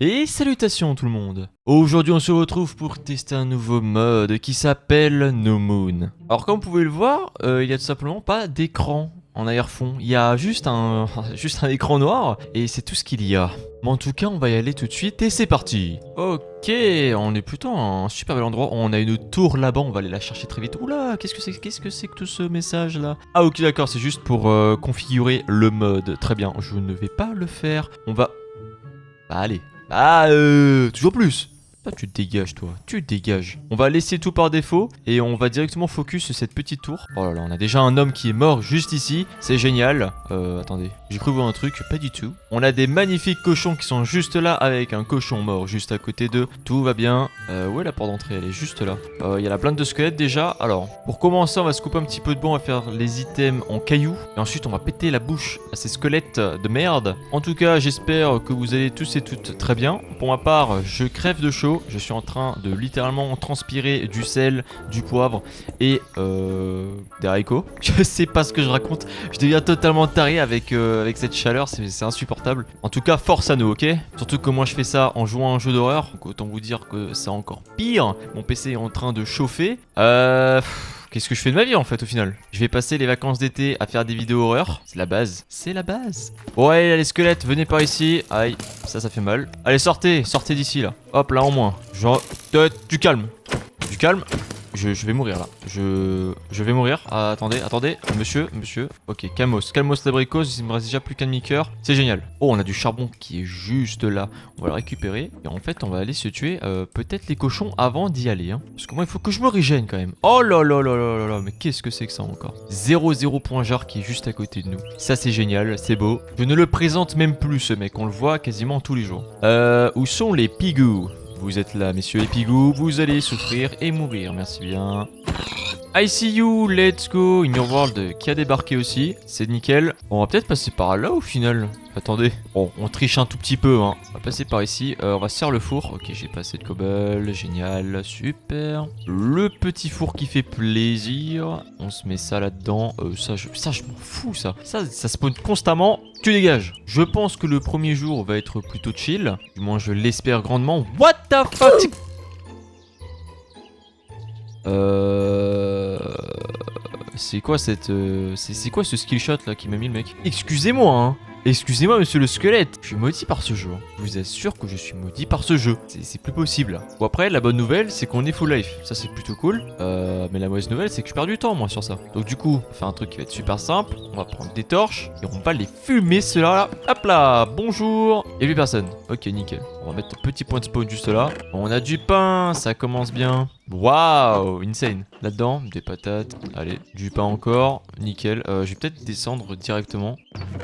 Et salutations tout le monde. Aujourd'hui on se retrouve pour tester un nouveau mode qui s'appelle No Moon. Alors comme vous pouvez le voir, il y a tout simplement pas d'écran en arrière-fond. Il y a juste un écran noir et c'est tout ce qu'il y a. Mais en tout cas on va y aller tout de suite et c'est parti. Ok, on est plutôt à un super bel endroit. On a une tour là-bas, on va aller la chercher très vite. Oula, qu'est-ce que c'est que tout ce message là? Ah ok d'accord, c'est juste pour configurer le mode. Très bien, je ne vais pas le faire. On va... Bah allez. Toujours plus. Toi, tu te dégages, toi. Tu te dégages. On va laisser tout par défaut et on va directement focus sur cette petite tour. Oh là là, on a déjà un homme qui est mort juste ici. C'est génial. Attendez. J'ai cru voir un truc. Pas du tout. On a des magnifiques cochons qui sont juste là avec un cochon mort juste à côté d'eux. Tout va bien. Où est la porte d'entrée? Elle est juste là. Il y a la plainte de squelettes déjà. Alors, pour commencer, on va se couper un petit peu de bois. On va faire les items en cailloux. Et ensuite, on va péter la bouche à ces squelettes de merde. En tout cas, j'espère que vous allez tous et toutes très bien. Pour ma part, je crève de chaud. Je suis en train de littéralement transpirer du sel, du poivre et des haricots. Je sais pas ce que je raconte. Je deviens totalement taré avec cette chaleur. C'est insupportable. En tout cas, force à nous, ok? Surtout que moi je fais ça en jouant à un jeu d'horreur. Donc autant vous dire que c'est encore pire. Mon PC est en train de chauffer. Qu'est-ce que je fais de ma vie en fait au final? Je vais passer les vacances d'été à faire des vidéos horreur. C'est la base. C'est la base. Ouais, les squelettes, venez par ici. Aïe, ça fait mal. Allez, sortez d'ici là. Hop, là en moins. Genre, du calme. Du calme. Je vais mourir là. Je vais mourir. Ah, attendez. Monsieur. Ok, calmos l'abricose. Il me reste déjà plus qu'un demi-cœur. C'est génial. Oh, on a du charbon qui est juste là. On va le récupérer. Et en fait, on va aller se tuer peut-être les cochons avant d'y aller. Hein. Parce que moi, il faut que je me régène quand même. Oh là là là là là là. Mais qu'est-ce que c'est que ça encore? 0,0 qui est juste à côté de nous. Ça, c'est génial. C'est beau. Je ne le présente même plus, ce mec. On le voit quasiment tous les jours. Où sont les pigous? Vous êtes là, messieurs les pigous, vous allez souffrir et mourir, merci bien. I see you, let's go, in your world, qui a débarqué aussi, c'est nickel. On va peut-être passer par là au final. Attendez, bon, on triche un tout petit peu, hein. On va passer par ici, on va se faire le four. Ok, j'ai passé de cobble, génial, super. Le petit four qui fait plaisir. On se met ça là-dedans. Ça, je m'en fous, ça. Ça spawn constamment. Tu dégages. Je pense que le premier jour va être plutôt chill. Du moins, je l'espère grandement. What the fuck? C'est quoi cette... C'est quoi ce skillshot là qui m'a mis le mec? Excusez-moi, hein. Excusez-moi, monsieur le squelette. Je suis maudit par ce jeu. Je vous assure que je suis maudit par ce jeu. C'est plus possible. Bon, après, la bonne nouvelle, c'est qu'on est full life. Ça, c'est plutôt cool. Mais la mauvaise nouvelle, c'est que je perds du temps, moi, sur ça. Donc, du coup, on va faire un truc qui va être super simple. On va prendre des torches et on va les fumer, ceux-là. Là. Hop là, bonjour. Et plus personne. Ok, nickel. On va mettre un petit point de spawn juste là. On a du pain, ça commence bien. Waouh, insane. Là-dedans, des patates. Allez, du pain encore. Nickel. Je vais peut-être descendre directement.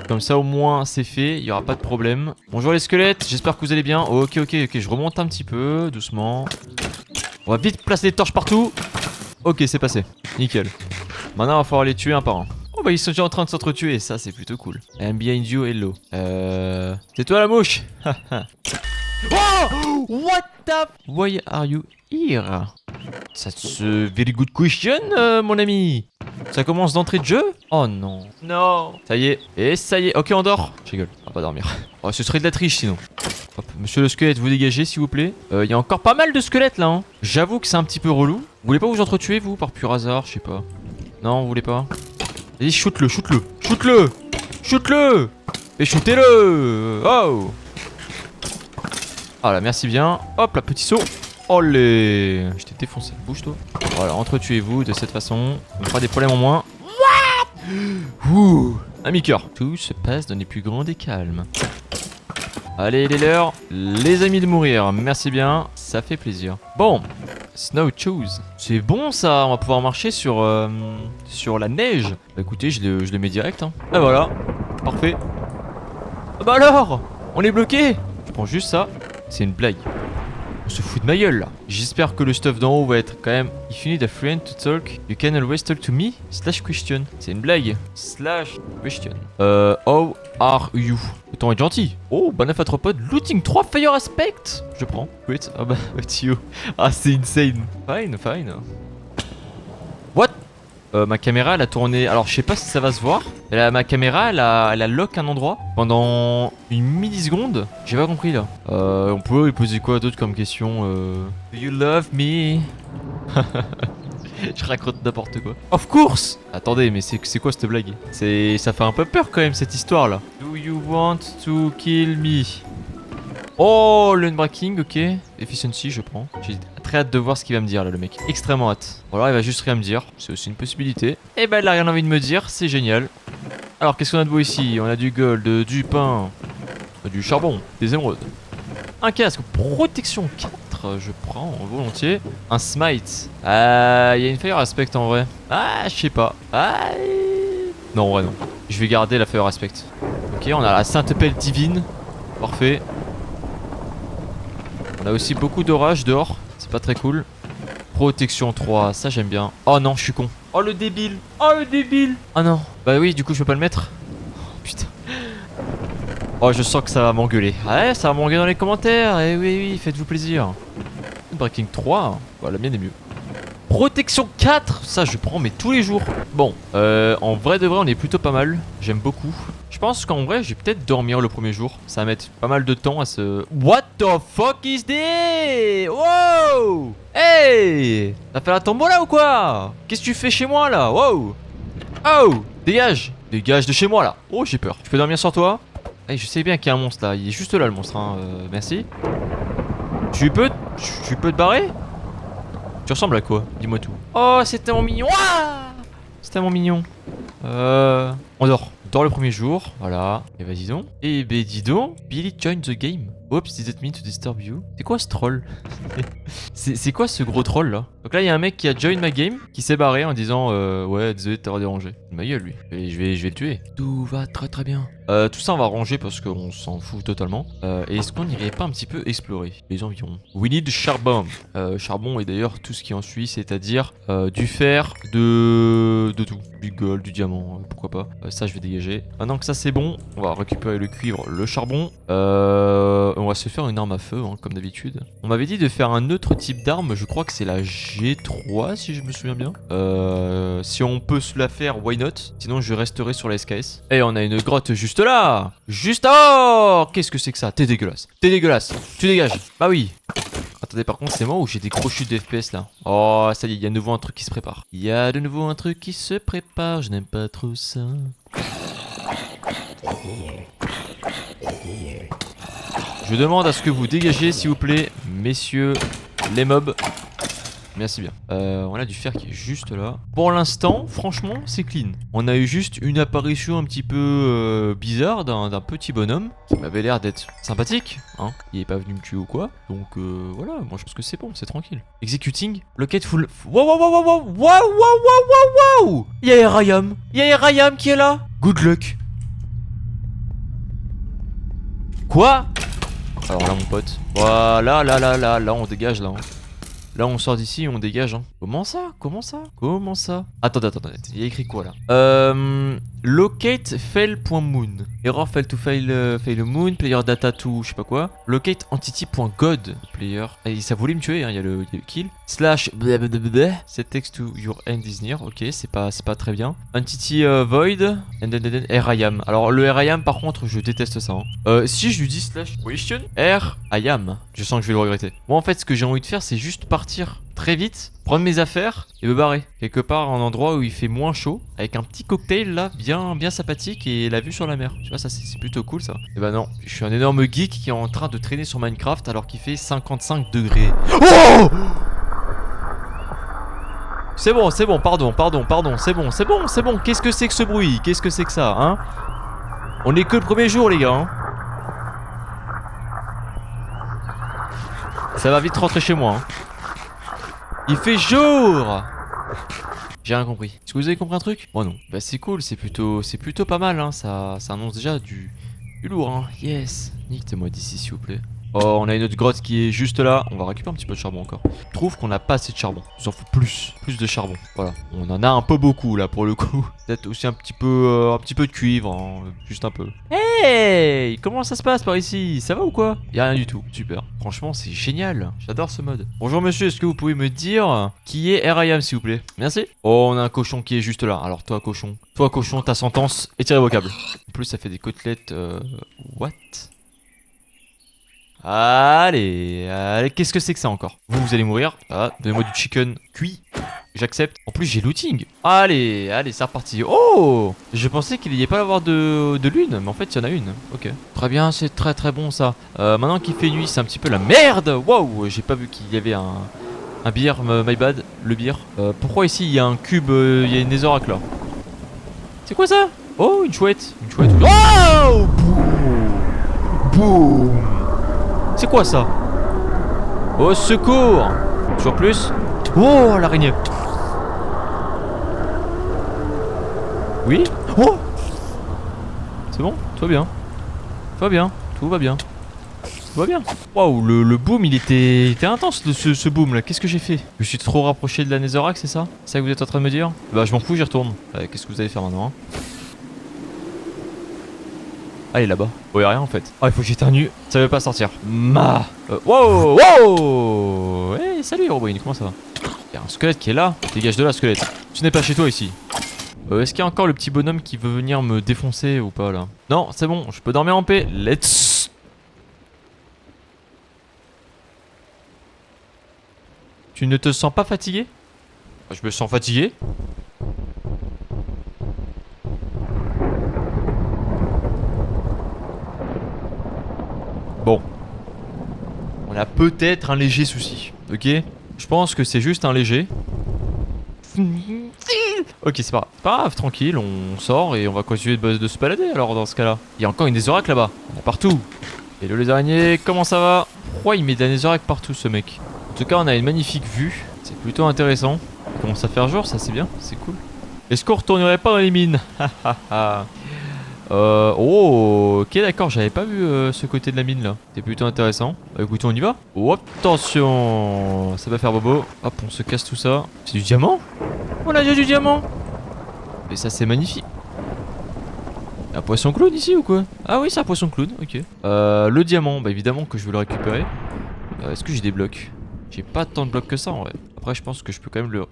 Comme ça, au moins, c'est fait. Il n'y aura pas de problème. Bonjour les squelettes. J'espère que vous allez bien. Ok. Je remonte un petit peu, doucement. On va vite placer des torches partout. Ok, c'est passé. Nickel. Maintenant, il va falloir les tuer un par un. Oh bah, ils sont déjà en train de s'entretuer. Ça, c'est plutôt cool. I'm behind you, hello. C'est toi la mouche. Oh! What the... Why are you here? That's a very good question, mon ami. Ça commence d'entrée de jeu? Oh non. Non. Ça y est. Et ça y est. Ok, on dort. Je rigole. On va pas dormir. Oh, ce serait de la triche sinon. Hop, monsieur le squelette, vous dégagez s'il vous plaît. Il y a encore pas mal de squelettes là. Hein. J'avoue que c'est un petit peu relou. Vous voulez pas vous entretuer vous par pur hasard? Je sais pas. Non, vous voulez pas? Vas-y, shoot-le. Et shootez-le. Oh. Voilà, merci bien. Hop là, petit saut. Olé. Je t'ai défoncé. Bouge toi. Voilà, entretuez-vous de cette façon. On fera des problèmes en moins. What? Ouh. Un mi-cœur. Tout se passe dans les plus grands des calmes. Allez, il est l'heure. Les amis de mourir. Merci bien. Ça fait plaisir. Bon. Snow Shoes. C'est bon ça. On va pouvoir marcher sur la neige. Bah écoutez, je le mets direct. Hein. Et voilà. Parfait. Ah bah alors. On est bloqué. Je prends juste ça. C'est une blague. On se fout de ma gueule là. J'espère que le stuff d'en haut va être quand même. If you need a friend to talk, you can always talk to me. /question. C'est une blague. /question. How are you? Autant être gentil. Oh, banaf arthropode. Looting 3 fire aspect. Je prends. Wait. Ah bah, Tio. Ah, c'est insane. Fine. What? Ma caméra elle a tourné. Alors je sais pas si ça va se voir. Ma caméra elle a lock un endroit pendant une milliseconde. J'ai pas compris là. On peut lui poser quoi d'autre comme question Do you love me? Je raconte n'importe quoi. Of course. Attendez, mais c'est quoi cette blague? Ça fait un peu peur quand même cette histoire là. Do you want to kill me? Oh, l'unbreaking, ok. Efficiency, je prends. J'ai très hâte de voir ce qu'il va me dire là, le mec. Extrêmement hâte. Ou alors il va juste rien me dire. C'est aussi une possibilité. Et ben il a rien envie de me dire, c'est génial. Alors qu'est-ce qu'on a de beau ici? On a du gold, du pain, du charbon, des émeraudes. Un casque, protection 4, je prends volontiers. Un smite. Il y a une fire aspect en vrai. Ah, je sais pas. Ah, non, en vrai non. Je vais garder la fire aspect. Ok, on a la sainte pelle divine. Parfait. On a aussi beaucoup d'orage dehors, c'est pas très cool. Protection 3, ça j'aime bien. Oh non, je suis con. Oh le débile. Oh le débile. Oh non. Bah oui, du coup je peux pas le mettre. Oh, putain. Oh, je sens que ça va m'engueuler. Ouais, ça va m'engueuler dans les commentaires. Eh oui, oui, faites-vous plaisir. Breaking 3, bah, la mienne est mieux. Protection 4, ça je prends mais tous les jours. Bon, en vrai de vrai on est plutôt pas mal. J'aime beaucoup. Je pense qu'en vrai, je vais peut-être dormir le premier jour. Ça va mettre pas mal de temps à se... What the fuck is this? Wow! Hey! T'as fait la tombola ou quoi? Qu'est-ce que tu fais chez moi là? Wow! Oh! Dégage! Dégage de chez moi là! Oh, j'ai peur. Je peux dormir sur toi? Hey, je sais bien qu'il y a un monstre là. Il est juste là le monstre, hein. Merci. Tu peux te barrer? Tu ressembles à quoi? Dis-moi tout. Oh, c'est tellement mignon! Ah, c'est tellement mignon. On dort. Dans le premier jour, voilà. Et vas-y donc. Et ben dis donc, Billy join the game. Oops, did it mean to disturb you? C'est quoi ce troll? C'est quoi ce gros troll là? Donc là, il y a un mec qui a join ma game, qui s'est barré en disant ouais, désolé de t'avoir dérangé. Ma gueule lui. Et je vais le tuer. Tout va très très bien. Tout ça on va ranger parce qu'on s'en fout totalement. Et est-ce qu'on n'irait pas un petit peu explorer les environs? We need charbon. Charbon et d'ailleurs tout ce qui en suit, c'est-à-dire du fer, de tout. Du gold, du diamant, pourquoi pas. Ça je vais dégager. Maintenant que ça c'est bon, on va récupérer le cuivre, le charbon. On va se faire une arme à feu, hein, comme d'habitude. On m'avait dit de faire un autre type d'arme, je crois que c'est la G3 si je me souviens bien. Si on peut se la faire, why not? Sinon je resterai sur la SKS. Et on a une grotte juste là. Juste... Oh, qu'est-ce que c'est que ça? T'es dégueulasse. T'es dégueulasse. Tu dégages. Bah oui. Attendez, par contre, c'est moi où j'ai des gros chutes d'FPS là. Oh, ça y est, il y a de nouveau un truc qui se prépare. Il y a de nouveau un truc qui se prépare, je n'aime pas trop ça. Je demande à ce que vous dégagiez, s'il vous plaît, messieurs les mobs. Merci bien. On a du fer qui est juste là. Pour l'instant, franchement, c'est clean. On a eu juste une apparition un petit peu bizarre d'un petit bonhomme qui m'avait l'air d'être sympathique. Hein. Il est pas venu me tuer ou quoi. Donc voilà, moi je pense que c'est bon, c'est tranquille. Executing. Locate full... Wow, wow, wow, wow, wow, wow, wow, wow, wow. Il y a Erayam. Il y a Erayam qui est là. Good luck. Quoi? Alors là, mon pote. Voilà, là, on dégage là. Hein. Là on sort d'ici et on dégage hein. Comment ça? Comment ça? Comment ça? Attendez, il y a écrit quoi là? Locate fail.moon. Error fail to fail moon. Player data to je sais pas quoi. Locate entity.god. Player. Et ça voulait me tuer hein, il y a le kill. Slash blablabla. Set text to your end is near. Ok, c'est pas très bien. Entity void. And then RIAM. Alors le RIAM par contre je déteste ça hein. Si je lui dis slash question RIAM, je sens que je vais le regretter. Moi en fait ce que j'ai envie de faire c'est juste partir très vite, prendre mes affaires et me barrer. Quelque part un endroit où il fait moins chaud, avec un petit cocktail là, bien sympathique et la vue sur la mer. Tu vois ça c'est plutôt cool ça. Et bah non, je suis un énorme geek qui est en train de traîner sur Minecraft alors qu'il fait 55 degrés. Oh! C'est bon, pardon, c'est bon. Qu'est-ce que c'est que ce bruit? Qu'est-ce que c'est que ça, hein? On est que le premier jour les gars, hein. Ça va vite rentrer chez moi, hein. Il fait jour! J'ai rien compris. Est-ce que vous avez compris un truc? Moi non. Bah c'est cool, c'est plutôt pas mal hein. Ça annonce déjà du lourd hein. Yes. Niquez-moi d'ici s'il vous plaît. Oh, on a une autre grotte qui est juste là. On va récupérer un petit peu de charbon encore. Je trouve qu'on n'a pas assez de charbon. Il nous en faut plus. Plus de charbon. Voilà. On en a un peu beaucoup là pour le coup. Peut-être aussi un petit peu de cuivre. Hein. Juste un peu. Hey! Comment ça se passe par ici? Ça va ou quoi? Y'a rien du tout. Super. Franchement, c'est génial. J'adore ce mode. Bonjour monsieur, est-ce que vous pouvez me dire qui est R.I.M. s'il vous plaît? Merci. Oh, on a un cochon qui est juste là. Alors toi cochon, ta sentence est irrévocable. En plus, ça fait des côtelettes. What? Allez, allez, qu'est-ce que c'est que ça encore? Vous allez mourir. Ah, donnez-moi du chicken cuit. J'accepte. En plus, j'ai looting. Allez, allez, c'est reparti. Oh! Je pensais qu'il n'y allait pas avoir de lune, mais en fait, il y en a une. Ok. Très bien, c'est très très bon ça. Maintenant qu'il fait nuit, c'est un petit peu la merde. Waouh, j'ai pas vu qu'il y avait un beer, my bad, le beer. Pourquoi ici il y a un cube, il y a une netherrack là? C'est quoi ça? Oh, une chouette. Une chouette. Oh! Boum! Boum! C'est quoi ça? Au secours! Toujours plus? Oh, l'araignée! Oui? Oh! C'est bon? Tout va bien. Tout va bien. Tout va bien. Tout va bien. Waouh, le boom, il était intense, ce boom là. Qu'est-ce que j'ai fait? Je me suis trop rapproché de la netherrack, c'est ça? C'est ça que vous êtes en train de me dire? Bah, je m'en fous, j'y retourne. Qu'est-ce que vous allez faire maintenant, hein? Allez là-bas. Oh, y'a rien en fait. Ah, il faut que j'éternue. Ça veut pas sortir. Wow, wow. Hey, salut Robin, comment ça va? Y'a un squelette qui est là. Dégage de là, squelette. Tu n'es pas chez toi ici. Est-ce qu'il y a encore le petit bonhomme qui veut venir me défoncer ou pas là? Non, c'est bon, je peux dormir en paix. Let's. Tu ne te sens pas fatigué? Je me sens fatigué. Bon. On a peut-être un léger souci, ok? Je pense que c'est juste un léger. Ok, c'est pas grave, tranquille, on sort et on va continuer de se balader alors dans ce cas-là. Il y a encore une netherrack là-bas, il y en a partout. Hello les araignées, comment ça va? Pourquoi il met de la netherrack partout ce mec? En tout cas, on a une magnifique vue, c'est plutôt intéressant. Il commence à faire jour, ça c'est bien, c'est cool. Est-ce qu'on retournerait pas dans les mines? Oh, ok, d'accord, j'avais pas vu ce côté de la mine là. C'est plutôt intéressant. Bah écoutez, on y va. Oh, attention, ça va faire bobo. Hop, on se casse tout ça. C'est du diamant? On a déjà du diamant. Mais ça, c'est magnifique. Un poisson clown ici ou quoi? Ah oui, c'est un poisson clown, ok. Le diamant, bah évidemment que je veux le récupérer. Est-ce que j'ai des blocs? J'ai pas tant de blocs que ça en vrai. Après, je pense que je peux quand même le...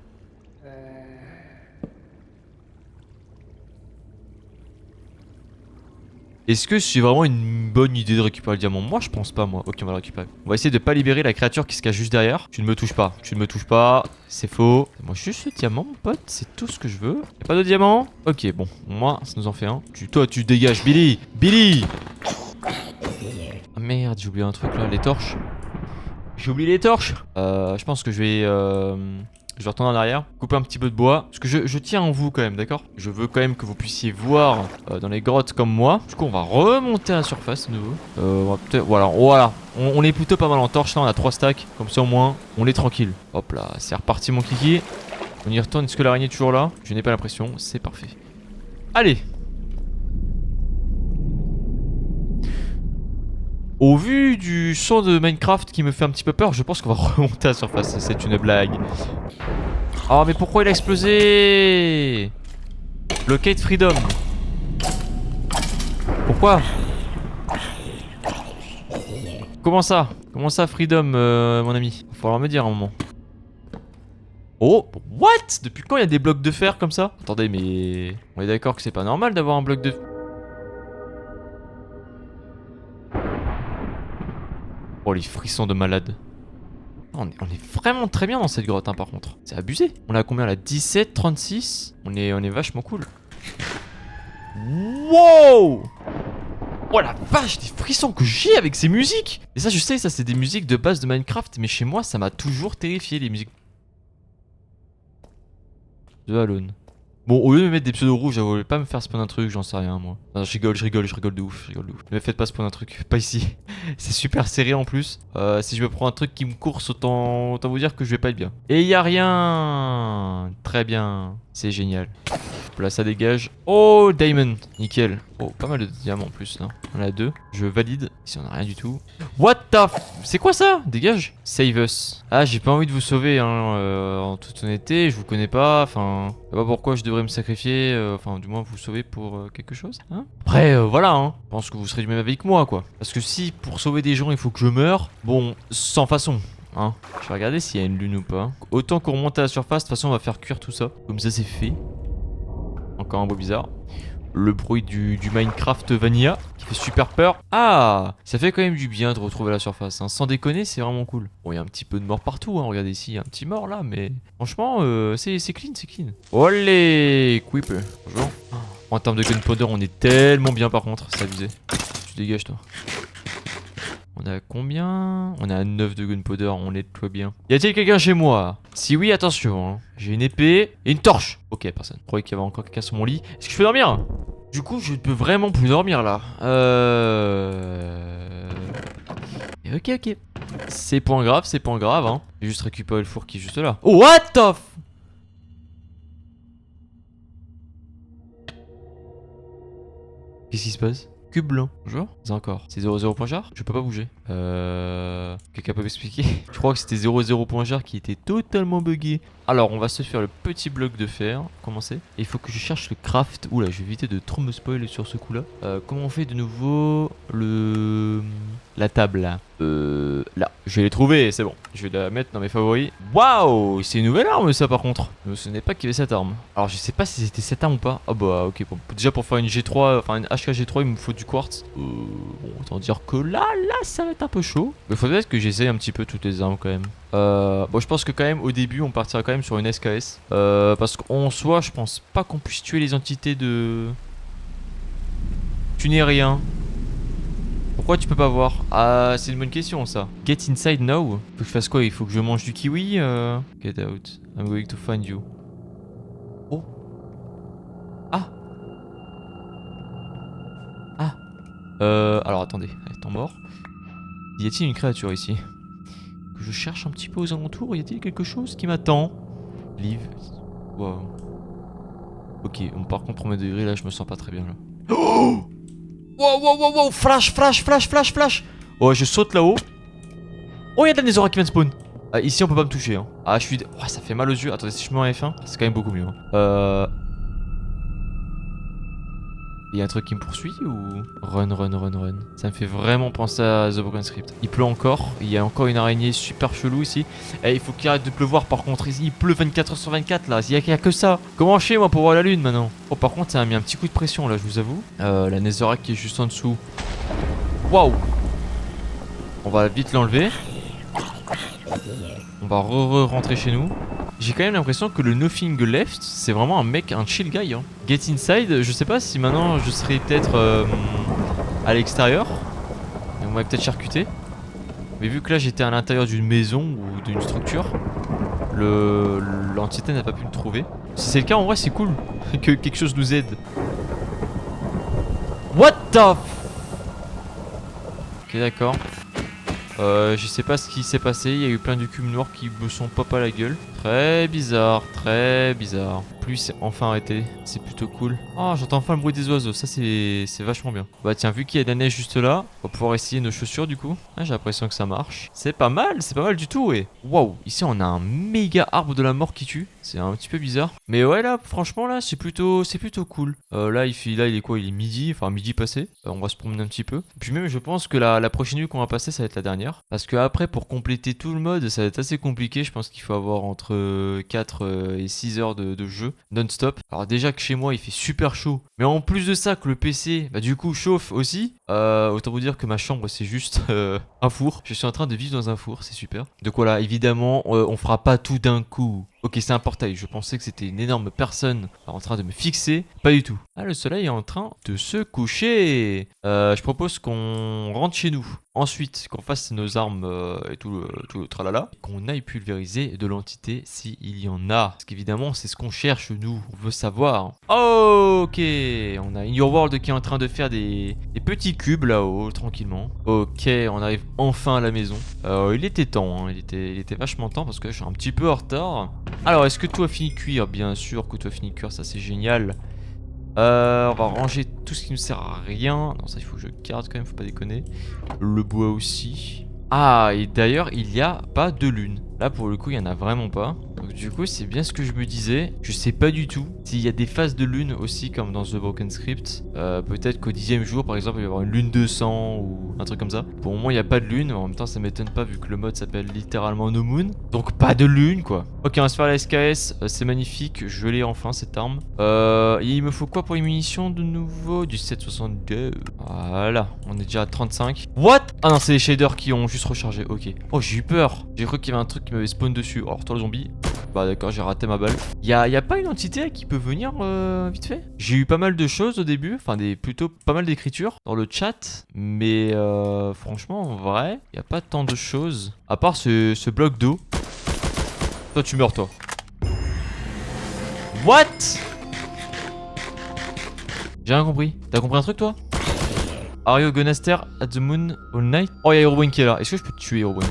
Est-ce que c'est vraiment une bonne idée de récupérer le diamant? Moi je pense pas moi. Ok, on va le récupérer. On va essayer de pas libérer la créature qui se cache juste derrière. Tu ne me touches pas, tu ne me touches pas. C'est faux. Moi juste ce diamant mon pote, c'est tout ce que je veux. Y'a pas de diamant? Ok, bon, moi ça nous en fait un. Toi tu dégages, Billy. Billy. Ah merde, j'ai oublié un truc là, les torches. J'ai oublié les torches. Je pense que je vais retourner en arrière, couper un petit peu de bois. Parce que je tiens en vous quand même, d'accord? Je veux quand même que vous puissiez voir dans les grottes comme moi. Du coup, on va remonter à la surface de nouveau. On va peut-être... Voilà. On est plutôt pas mal en torche là, on a 3 stacks. Comme ça au moins, on est tranquille. Hop là, c'est reparti mon kiki. On y retourne, est-ce que l'araignée est toujours là? Je n'ai pas l'impression, c'est parfait. Allez! Au vu du son de Minecraft qui me fait un petit peu peur, je pense qu'on va remonter à la surface. C'est une blague. Oh mais pourquoi il a explosé? Locate Freedom. Pourquoi? Comment ça? Comment ça Freedom mon ami? Va falloir me dire à un moment. Oh, what? Depuis quand il y a des blocs de fer comme ça? Attendez, mais... On est d'accord que c'est pas normal d'avoir un bloc de... Oh les frissons de malade. On est vraiment très bien dans cette grotte hein, par contre. C'est abusé. On a combien là? 17, 36. On est vachement cool. Wow! Oh la vache, des frissons que j'ai avec ces musiques! Et ça je sais, ça c'est des musiques de base de Minecraft. Mais chez moi ça m'a toujours terrifié les musiques de Alone. Bon, au lieu de me mettre des pseudos rouges, je voulais pas me faire spawn un truc, j'en sais rien moi. Non, je rigole de ouf, Ne me faites pas spawn un truc, pas ici. C'est super serré en plus. Si je me prends un truc qui me course, autant vous dire que je vais pas être bien. Et y a rien. Très bien, c'est génial. Hop là, ça dégage. Oh, diamond. Nickel. Oh, pas mal de diamants en plus là. On a 2. Je valide. Ici, on a rien du tout. What the f... C'est quoi ça? Dégage. Save us. Ah, j'ai pas envie de vous sauver, hein. En toute honnêteté, je vous connais pas. Enfin, je sais pas pourquoi je devrais me sacrifier. Enfin, du moins vous sauver pour quelque chose. Hein. Après, voilà, hein. Je pense que vous serez du même avis que moi, quoi. Parce que si pour sauver des gens, il faut que je meure. Bon, sans façon. Hein. Je vais regarder s'il y a une lune ou pas. Autant qu'on remonte à la surface, de toute façon on va faire cuire tout ça. Comme ça c'est fait. Encore un bruit bizarre. Le bruit du Minecraft Vanilla qui fait super peur. Ah, ça fait quand même du bien de retrouver la surface, hein. Sans déconner, c'est vraiment cool. Bon, il y a un petit peu de mort partout, hein. Regardez ici, il y a un petit mort là, mais franchement, c'est clean, c'est clean. Olé, Creeper. Bonjour. En termes de gunpowder, on est tellement bien par contre, c'est abusé. Tu dégages toi. On a combien? On a 9 de gunpowder, on est trop bien. Y a-t-il quelqu'un chez moi? Si oui, attention, hein. J'ai une épée et une torche. Ok, personne. Je croyais qu'il y avait encore quelqu'un sur mon lit. Est-ce que je peux dormir? Du coup, je ne peux vraiment plus dormir là. Ok. C'est point grave, hein. J'ai juste récupéré le four qui est juste là. Oh, what the f... Qu'est-ce qui se passe? Cube blanc. Bonjour. Encore. C'est 00.jar. Je peux pas bouger. Quelqu'un peut m'expliquer? Je crois que c'était 00.jar qui était totalement buggé. Alors, on va se faire le petit bloc de fer. Commencer. Et il faut que je cherche le craft. Oula, je vais éviter de trop me spoiler sur ce coup-là. Comment on fait de nouveau la table là? Là. Je vais les trouver, c'est bon. Je vais la mettre dans mes favoris. Waouh! C'est une nouvelle arme ça par contre. Je me souvenais pas qu'il y avait cette arme. Alors je sais pas si c'était cette arme ou pas. Ah bah ok. Bon. Déjà pour faire une G3, enfin une HK G3, il me faut du quartz. Bon, autant dire que là, ça va être un peu chaud. Mais faut peut-être que j'essaye un petit peu toutes les armes quand même. Bon, je pense que quand même au début on partira quand même sur une SKS. Parce qu'en soi, je pense pas qu'on puisse tuer les entités de. Tu n'es rien. Pourquoi tu peux pas voir? Ah, c'est une bonne question ça. Get inside now. Faut que je fasse quoi? Il faut que je mange du kiwi? Get out. I'm going to find you. Oh. Ah. Ah. Alors attendez. Étant mort. Y a-t-il une créature ici? Que je cherche un petit peu aux alentours. Y a-t-il quelque chose qui m'attend? Live. Wow. Ok. Bon, par contre, premier degré là, je me sens pas très bien là. Oh! Wow, flash. Oh, je saute là-haut. Oh, il y a de la Netherrack qui vient de spawn. Ici, on peut pas me toucher, hein. Ah, je suis... Oh, ça fait mal aux yeux. Attendez, si je me mets en F1, c'est quand même beaucoup mieux, hein. Il y a un truc qui me poursuit ou... Run. Ça me fait vraiment penser à The Broken Script. Il pleut encore. Il y a encore une araignée super chelou ici. Et il faut qu'il arrête de pleuvoir par contre. Il pleut 24h/24 là. Il y a que ça. Comment je fais moi pour voir la lune maintenant? Oh, par contre, ça a mis un petit coup de pression là, je vous avoue. La Netherrack qui est juste en dessous. Waouh! On va vite l'enlever. On va rentrer chez nous. J'ai quand même l'impression que le Nothing Left, c'est vraiment un mec, un chill guy, hein. Get inside, je sais pas si maintenant je serais peut-être à l'extérieur. On m'aurait peut-être charcuté. Mais vu que là j'étais à l'intérieur d'une maison ou d'une structure, l'entité n'a pas pu me trouver. Si c'est le cas, en vrai c'est cool que quelque chose nous aide. What the f... Ok, d'accord. Je sais pas ce qui s'est passé, il y a eu plein de cubes noirs qui me sont pop à la gueule. Très bizarre. Plus c'est enfin arrêté, c'est plutôt cool. Oh, j'entends enfin le bruit des oiseaux, ça c'est vachement bien. Bah tiens, vu qu'il y a de la neige juste là, on va pouvoir essayer nos chaussures du coup. Ah, j'ai l'impression que ça marche. C'est pas mal du tout, ouais. Waouh, ici on a un méga arbre de la mort qui tue. C'est un petit peu bizarre. Mais ouais, là, franchement, là, c'est plutôt cool. Là, il est quoi? Il est midi, enfin midi passé. On va se promener un petit peu. Et puis même, je pense que la prochaine nuit qu'on va passer, ça va être la dernière. Parce que après, pour compléter tout le mode, ça va être assez compliqué. Je pense qu'il faut avoir entre 4 et 6 heures de jeu non-stop. Alors déjà que chez moi, il fait super chaud. Mais en plus de ça, que le PC, bah du coup, chauffe aussi. Autant vous dire que ma chambre, c'est juste un four. Je suis en train de vivre dans un four, c'est super. Donc voilà, évidemment, on fera pas tout d'un coup. Ok, c'est un portail. Je pensais que c'était une énorme personne en train de me fixer. Pas du tout. Ah, le soleil est en train de se coucher. Je propose qu'on rentre chez nous. Ensuite, qu'on fasse nos armes et tout le tralala. Qu'on aille pulvériser de l'entité s'il y en a. Parce qu'évidemment, c'est ce qu'on cherche, nous. On veut savoir. Ok, on a In Your World qui est en train de faire des petits cubes là-haut, tranquillement. Ok, on arrive enfin à la maison. Il était temps, hein. Il était vachement temps parce que je suis un petit peu en retard. Alors, est-ce que tout a fini de cuire? Bien sûr que tout a fini de cuire, ça c'est génial. On va ranger tout ce qui ne sert à rien. Non, ça il faut que je garde quand même, faut pas déconner. Le bois aussi. Ah, et d'ailleurs, il n'y a pas de lune. Là, pour le coup, il n'y en a vraiment pas. Donc, du coup, c'est bien ce que je me disais. Je sais pas du tout s'il y a des phases de lune aussi, comme dans The Broken Script. Peut-être qu'au 10e jour, par exemple, il va y avoir une lune 200 ou un truc comme ça. Pour moi, il n'y a pas de lune. En même temps, ça m'étonne pas vu que le mode s'appelle littéralement No Moon. Donc, pas de lune, quoi. Ok, on va se faire la SKS. C'est magnifique. Je l'ai enfin, cette arme. Il me faut quoi pour les munitions de nouveau? Du 7,62. Voilà. On est déjà à 35. What? Ah non, c'est les shaders qui ont juste rechargé. Ok. Oh, j'ai eu peur. J'ai cru qu'il y avait un truc qui m'avait spawn dessus. Oh, retour le zombie. Bah d'accord, j'ai raté ma balle. Y a pas une entité qui peut venir vite fait? J'ai eu pas mal de choses au début, enfin plutôt pas mal d'écriture dans le chat, mais franchement en vrai, y a pas tant de choses à part ce bloc d'eau. Toi tu meurs toi. What? J'ai rien compris. T'as compris un truc toi? Are you gonna stare at the moon all night? Oh y'a Herobrine qui est là. Est-ce que je peux te tuer Herobrine?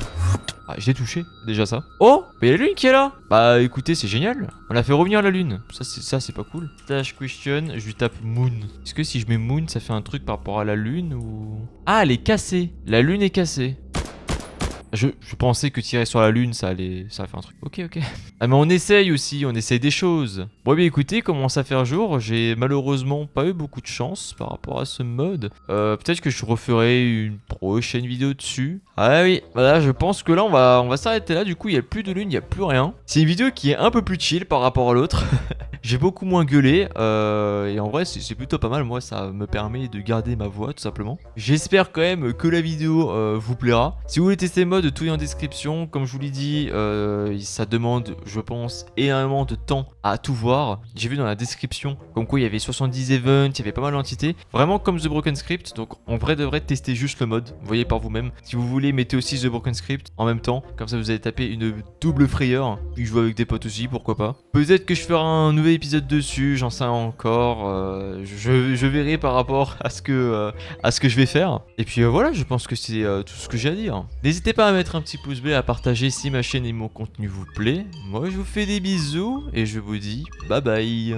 Ah, je l'ai touché, déjà ça. Oh, mais y'a la lune qui est là. Bah écoutez, c'est génial. On a fait revenir la lune. Ça c'est pas cool. Slash question, je lui tape moon. Est-ce que si je mets moon, ça fait un truc par rapport à la lune ou... Ah, elle est cassée. La lune est cassée. Je pensais que tirer sur la lune, ça allait faire un truc. Ok. Ah mais on essaye aussi, on essaye des choses. Bon bien écoutez, commence à faire jour. J'ai malheureusement pas eu beaucoup de chance par rapport à ce mode. Peut-être que je referai une prochaine vidéo dessus. Ah oui, voilà, je pense que là on va s'arrêter là. Du coup il n'y a plus de lune, il n'y a plus rien. C'est une vidéo qui est un peu plus chill par rapport à l'autre. J'ai beaucoup moins gueulé et en vrai c'est plutôt pas mal. Moi ça me permet de garder ma voix tout simplement. J'espère quand même que la vidéo vous plaira. Si vous voulez tester le mode, tout est en description. Comme je vous l'ai dit, ça demande je pense énormément de temps à tout voir. J'ai vu dans la description comme quoi il y avait 70 events, il y avait pas mal d'entités. Vraiment comme The Broken Script. Donc en vrai devrait tester juste le mode. Vous voyez par vous-même. Si vous voulez mettez aussi The Broken Script en même temps. Comme ça vous allez taper une double frayeur. Puis jouer avec des potes aussi, pourquoi pas. Peut-être que je ferai un nouvel épisode dessus, j'en sais rien encore. Je verrai par rapport à ce que je vais faire. Et puis voilà, je pense que c'est tout ce que j'ai à dire. N'hésitez pas à mettre un petit pouce bleu, à partager si ma chaîne et mon contenu vous plaît. Moi je vous fais des bisous et je vous dis bye bye.